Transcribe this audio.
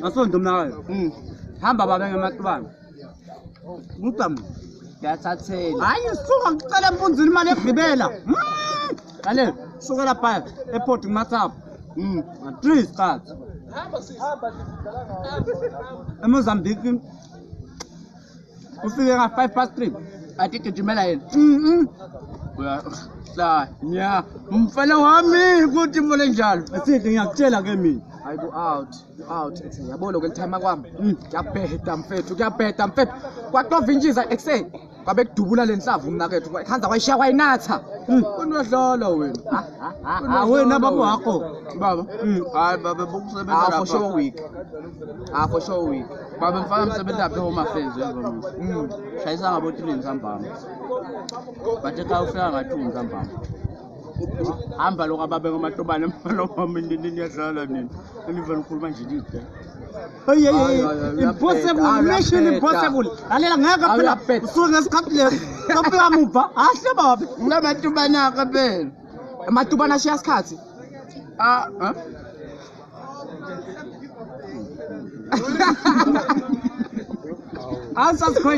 Asonto mna hamba babe ngematubane Ngicam Ngiyathathela hayi suka ngicela empunzini imali egibela kale suka lapha airport ngimathapha 3 stars eMozambique ufike nga 5:03 athi gijimela yena la nya umfana wami kuthi mole njalo asithi ngiyakutshela ke mina hayi ku out ethi yabona kwelithama kwami kuyabheda mfethu kwatovinjiza ekuseni kwabe kudubula lenhlavu mnakethu khanza kwayishiya kwayinatha kunodlala wena wena baba wakho baba hayi baba bokusebenza lapha for sure week baba mfana umsebenzi lapha home affairs shayisa ngabo 3 nsambama bathe xa ufika ngathi nsambama hamba lokho ababe ngamatobane mfana wami niyadlala nini enivela ukukhuluma nje lide impossible mission impossible lalela ngeke phela usuke ngesikhathi leso kapela mupha ahle babe ngamatubana ka phela amatubana ashiya isikhathi answers